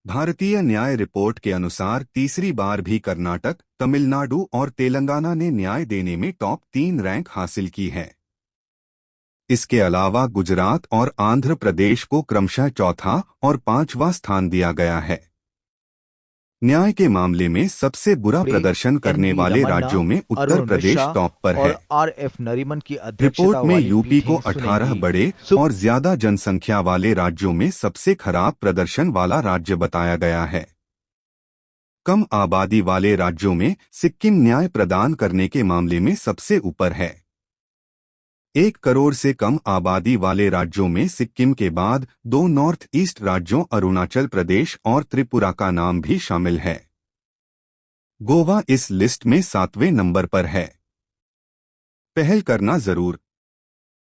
भारतीय न्याय रिपोर्ट के अनुसार तीसरी बार भी कर्नाटक, तमिलनाडु और तेलंगाना ने न्याय देने में टॉप 3 रैंक हासिल की है। इसके अलावा गुजरात और आंध्र प्रदेश को क्रमशः चौथा और 5वां स्थान दिया गया है। न्याय के मामले में सबसे बुरा प्रदर्शन एन करने वी वाले रमन्ना, राज्यों में उत्तर अरुण प्रदेश मिश्रा टॉप पर है। और आर एफ नरीमन की अध्यक्षता रिपोर्ट में वाली यूपी पीठ को ही 18 सुनेगी। बड़े और ज्यादा जनसंख्या वाले राज्यों में सबसे खराब प्रदर्शन वाला राज्य बताया गया है। कम आबादी वाले राज्यों में सिक्किम न्याय प्रदान करने के मामले में सबसे ऊपर है। 1 करोड़ से कम आबादी वाले राज्यों में सिक्किम के बाद 2 नॉर्थ ईस्ट राज्यों अरुणाचल प्रदेश और त्रिपुरा का नाम भी शामिल है। गोवा इस लिस्ट में 7वें नंबर पर है। पहल करना जरूर।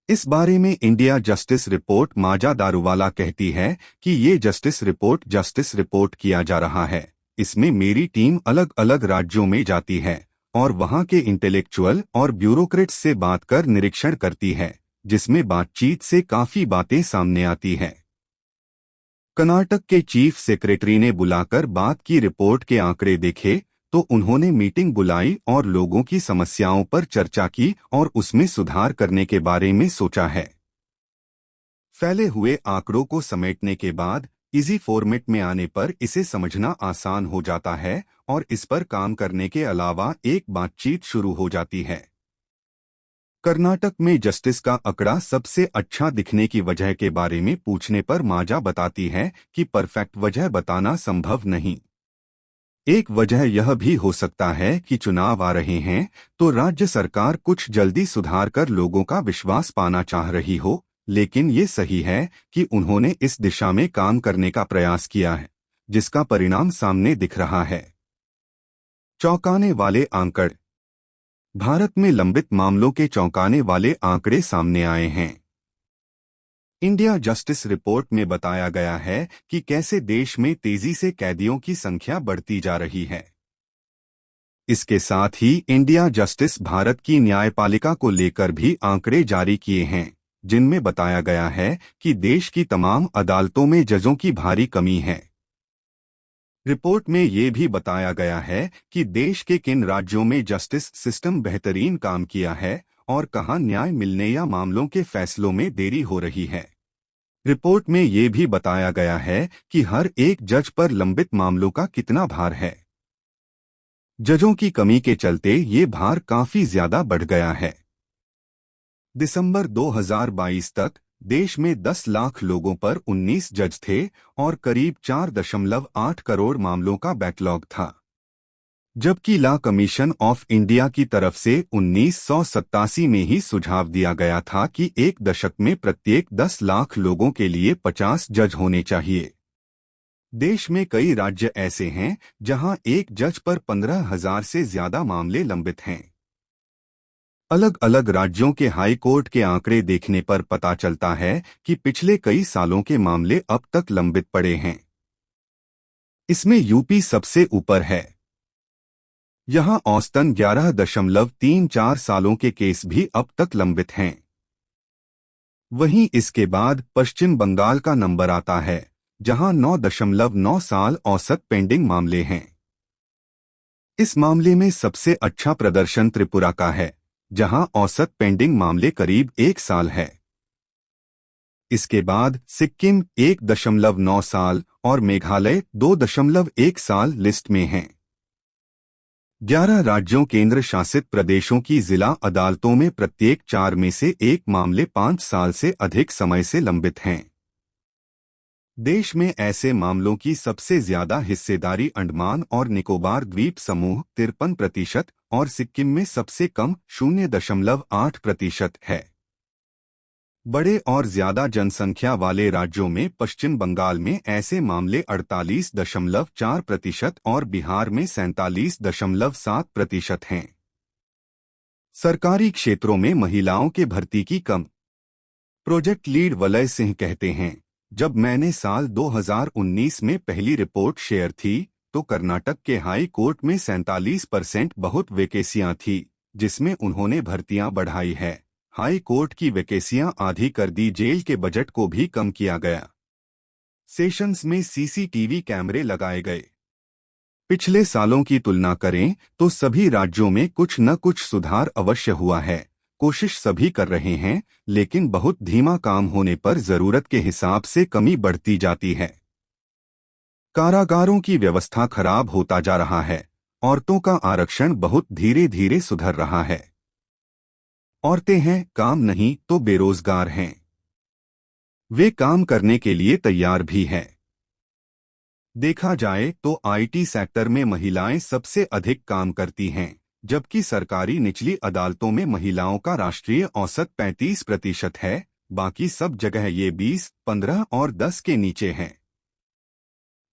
इस बारे में इंडिया जस्टिस रिपोर्ट माजा दारूवाला कहती है कि ये जस्टिस रिपोर्ट किया जा रहा है। इसमें मेरी टीम अलग अलग राज्यों में जाती है और वहां के इंटेलेक्चुअल और ब्यूरोक्रेट्स से बात कर निरीक्षण करती है, जिसमें बातचीत से काफी बातें सामने आती हैं। कर्नाटक के चीफ सेक्रेटरी ने बुलाकर बात की, रिपोर्ट के आंकड़े देखे तो उन्होंने मीटिंग बुलाई और लोगों की समस्याओं पर चर्चा की और उसमें सुधार करने के बारे में सोचा है। फैले हुए आंकड़ों को समेटने के बाद इजी फॉर्मेट में आने पर इसे समझना आसान हो जाता है और इस पर काम करने के अलावा एक बातचीत शुरू हो जाती है। कर्नाटक में जस्टिस का आंकड़ा सबसे अच्छा दिखने की वजह के बारे में पूछने पर माजा बताती है कि परफेक्ट वजह बताना संभव नहीं। एक वजह यह भी हो सकता है कि चुनाव आ रहे हैं तो राज्य सरकार कुछ जल्दी सुधार कर लोगों का विश्वास पाना चाह रही हो, लेकिन ये सही है कि उन्होंने इस दिशा में काम करने का प्रयास किया है, जिसका परिणाम सामने दिख रहा है। चौंकाने वाले आंकड़े। भारत में लंबित मामलों के चौंकाने वाले आंकड़े सामने आए हैं। इंडिया जस्टिस रिपोर्ट में बताया गया है कि कैसे देश में तेजी से कैदियों की संख्या बढ़ती जा रही है। इसके साथ ही इंडिया जस्टिस भारत की न्यायपालिका को लेकर भी आंकड़े जारी किए हैं, जिनमें बताया गया है कि देश की तमाम अदालतों में जजों की भारी कमी है। रिपोर्ट में ये भी बताया गया है कि देश के किन राज्यों में जस्टिस सिस्टम बेहतरीन काम किया है और कहां न्याय मिलने या मामलों के फैसलों में देरी हो रही है। रिपोर्ट में ये भी बताया गया है कि हर एक जज पर लंबित मामलों का कितना भार है। जजों की कमी के चलते ये भार काफी ज्यादा बढ़ गया है। दिसंबर 2022 तक देश में 10 लाख लोगों पर 19 जज थे और करीब 4.8 करोड़ मामलों का बैकलॉग था, जबकि लॉ कमीशन ऑफ इंडिया की तरफ से 1987 में ही सुझाव दिया गया था कि एक दशक में प्रत्येक 10 लाख लोगों के लिए 50 जज होने चाहिए। देश में कई राज्य ऐसे हैं जहां एक जज पर 15,000 से ज्यादा मामले लंबित हैं। अलग अलग राज्यों के हाई कोर्ट के आंकड़े देखने पर पता चलता है कि पिछले कई सालों के मामले अब तक लंबित पड़े हैं। इसमें यूपी सबसे ऊपर है। यहां औसतन 11.34 सालों के केस भी अब तक लंबित हैं। वहीं इसके बाद पश्चिम बंगाल का नंबर आता है, जहां 9.9 साल औसत पेंडिंग मामले हैं। इस मामले में सबसे अच्छा प्रदर्शन त्रिपुरा का है, जहां औसत पेंडिंग मामले करीब 1 साल है। इसके बाद सिक्किम 1.9 साल और मेघालय 2.1 साल लिस्ट में हैं। 11 राज्यों केंद्र शासित प्रदेशों की जिला अदालतों में प्रत्येक 4 में से 1 मामले 5 साल से अधिक समय से लंबित हैं। देश में ऐसे मामलों की सबसे ज्यादा हिस्सेदारी अंडमान और निकोबार द्वीप समूह 53% और सिक्किम में सबसे कम 0.8% है। बड़े और ज्यादा जनसंख्या वाले राज्यों में पश्चिम बंगाल में ऐसे मामले 48.4% और बिहार में 47.7% हैं। सरकारी क्षेत्रों में महिलाओं के भर्ती की कम। प्रोजेक्ट लीड वलय सिंह कहते हैं, जब मैंने साल 2019 में पहली रिपोर्ट शेयर थी तो कर्नाटक के हाई कोर्ट में 47% बहुत वैकेंसियां थी, जिसमें उन्होंने भर्तियां बढ़ाई है। हाई कोर्ट की वैकेंसियां आधी कर दी, जेल के बजट को भी कम किया गया। सेशंस में सीसीटीवी कैमरे लगाए गए। पिछले सालों की तुलना करें तो सभी राज्यों में कुछ न कुछ सुधार अवश्य हुआ है। कोशिश सभी कर रहे हैं, लेकिन बहुत धीमा काम होने पर जरूरत के हिसाब से कमी बढ़ती जाती है। कारागारों की व्यवस्था खराब होता जा रहा है। औरतों का आरक्षण बहुत धीरे धीरे सुधर रहा है। औरतें हैं, काम नहीं तो बेरोजगार हैं। वे काम करने के लिए तैयार भी हैं। देखा जाए तो आईटी सेक्टर में महिलाएं सबसे अधिक काम करती हैं, जबकि सरकारी निचली अदालतों में महिलाओं का राष्ट्रीय औसत 35% है। बाकी सब जगह ये 20, 15 और 10 के नीचे हैं।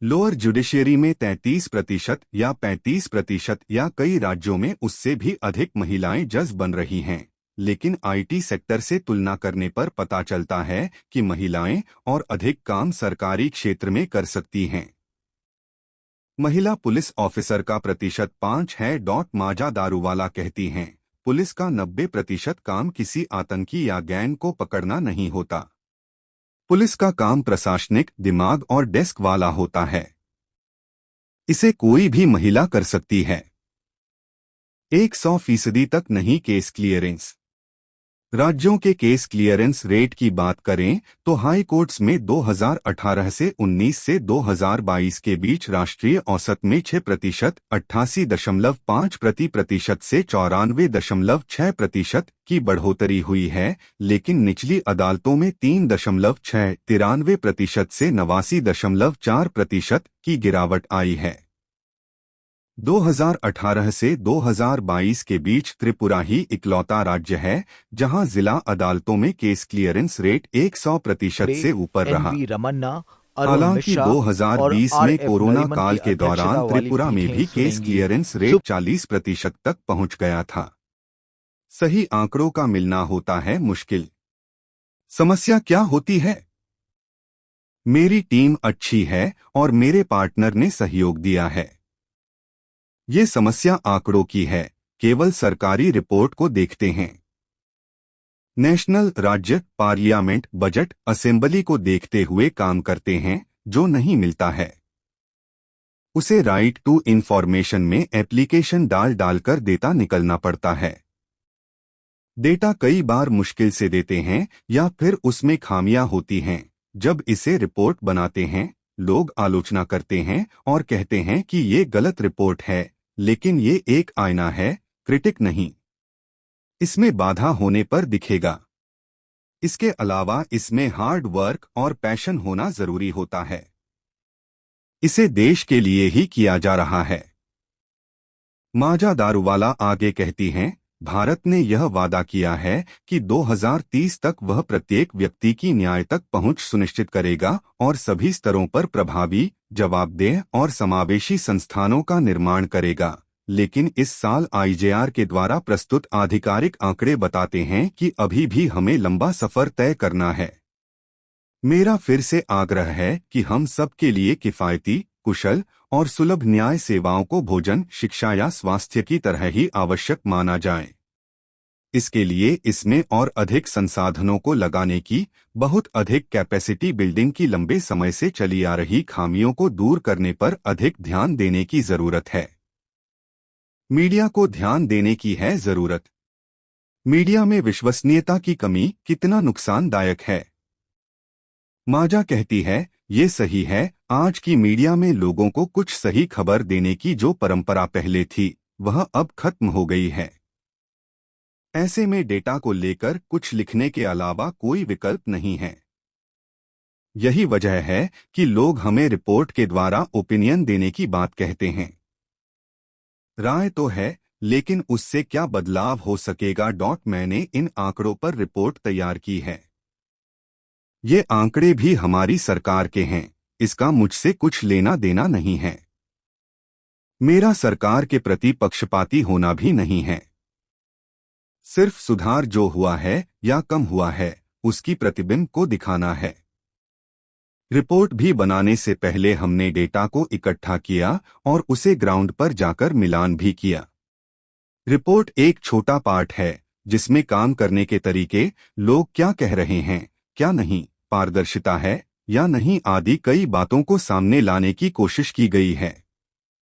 लोअर जुडिशियरी में 33% या 35% या कई राज्यों में उससे भी अधिक महिलाएं जज बन रही हैं। लेकिन आईटी सेक्टर से तुलना करने पर पता चलता है कि महिलाएं और अधिक काम सरकारी क्षेत्र में कर सकती हैं। महिला पुलिस ऑफिसर का प्रतिशत 5 है। माजा दारूवाला कहती हैं, पुलिस का 90% काम किसी आतंकी या गैंग को पकड़ना नहीं होता। पुलिस का काम प्रशासनिक दिमाग और डेस्क वाला होता है। इसे कोई भी महिला कर सकती है। 100% तक नहीं केस क्लियरेंस। राज्यों के केस क्लियरेंस रेट की बात करें तो हाई कोर्ट्स में 2018 से 19 से 2022 के बीच राष्ट्रीय औसत में 6%, 88.5% से 94.6% की बढ़ोतरी हुई है, लेकिन निचली अदालतों में 3.6, 93% से 89.4% की गिरावट आई है। 2018 से 2022 के बीच त्रिपुरा ही इकलौता राज्य है जहां जिला अदालतों में केस क्लियरेंस रेट 100% से ऊपर रहा। एन वी रमन्ना, अरुण हालांकि मिश्रा और 2020 में आर एफ कोरोना नरीमन काल की के अध्यक्षता दौरान वाली त्रिपुरा में पीठें भी केस सुनेंगी। क्लियरेंस रेट 40% तक पहुंच गया था। सही आंकड़ों का मिलना होता है मुश्किल। समस्या क्या होती है? मेरी टीम अच्छी है और मेरे पार्टनर ने सहयोग दिया है। ये समस्या आंकड़ों की है, केवल सरकारी रिपोर्ट को देखते हैं। नेशनल, राज्य, पार्लियामेंट, बजट, असेंबली को देखते हुए काम करते हैं। जो नहीं मिलता है उसे राइट टू इंफॉर्मेशन में एप्लीकेशन डाल डालकर डेटा निकलना पड़ता है। डेटा कई बार मुश्किल से देते हैं या फिर उसमें खामियां होती हैं। जब इसे रिपोर्ट बनाते हैं, लोग आलोचना करते हैं और कहते हैं कि ये गलत रिपोर्ट है, लेकिन ये एक आईना है, क्रिटिक नहीं। इसमें बाधा होने पर दिखेगा। इसके अलावा इसमें हार्ड वर्क और पैशन होना जरूरी होता है। इसे देश के लिए ही किया जा रहा है। माजा दारूवाला आगे कहती हैं, भारत ने यह वादा किया है कि 2030 तक वह प्रत्येक व्यक्ति की न्याय तक पहुंच सुनिश्चित करेगा और सभी स्तरों पर प्रभावी, जवाबदेह और समावेशी संस्थानों का निर्माण करेगा। लेकिन इस साल आईजेआर के द्वारा प्रस्तुत आधिकारिक आंकड़े बताते हैं कि अभी भी हमें लंबा सफर तय करना है। मेरा फिर से आग्रह है कि हम सबके लिए किफायती, कुशल और सुलभ न्याय सेवाओं को भोजन, शिक्षा या स्वास्थ्य की तरह ही आवश्यक माना जाए। इसके लिए इसमें और अधिक संसाधनों को लगाने की, बहुत अधिक कैपेसिटी बिल्डिंग की, लंबे समय से चली आ रही खामियों को दूर करने पर अधिक ध्यान देने की जरूरत है। मीडिया को ध्यान देने की है जरूरत। मीडिया में विश्वसनीयता की कमी कितना नुकसानदायक है। माजा कहती है, ये सही है, आज की मीडिया में लोगों को कुछ सही खबर देने की जो परंपरा पहले थी, वह अब खत्म हो गई है। ऐसे में डेटा को लेकर कुछ लिखने के अलावा कोई विकल्प नहीं है। यही वजह है कि लोग हमें रिपोर्ट के द्वारा ओपिनियन देने की बात कहते हैं। राय तो है, लेकिन उससे क्या बदलाव हो सकेगा? मैंने इन आंकड़ों पर रिपोर्ट तैयार की है। ये आंकड़े भी हमारी सरकार के हैं, इसका मुझसे कुछ लेना देना नहीं है। मेरा सरकार के प्रति पक्षपाती होना भी नहीं है। सिर्फ सुधार जो हुआ है या कम हुआ है, उसकी प्रतिबिंब को दिखाना है। रिपोर्ट भी बनाने से पहले हमने डेटा को इकट्ठा किया और उसे ग्राउंड पर जाकर मिलान भी किया। रिपोर्ट एक छोटा पार्ट है जिसमें काम करने के तरीके, लोग क्या कह रहे हैं, क्या नहीं, पारदर्शिता है, या नहीं आदि कई बातों को सामने लाने की कोशिश की गई है।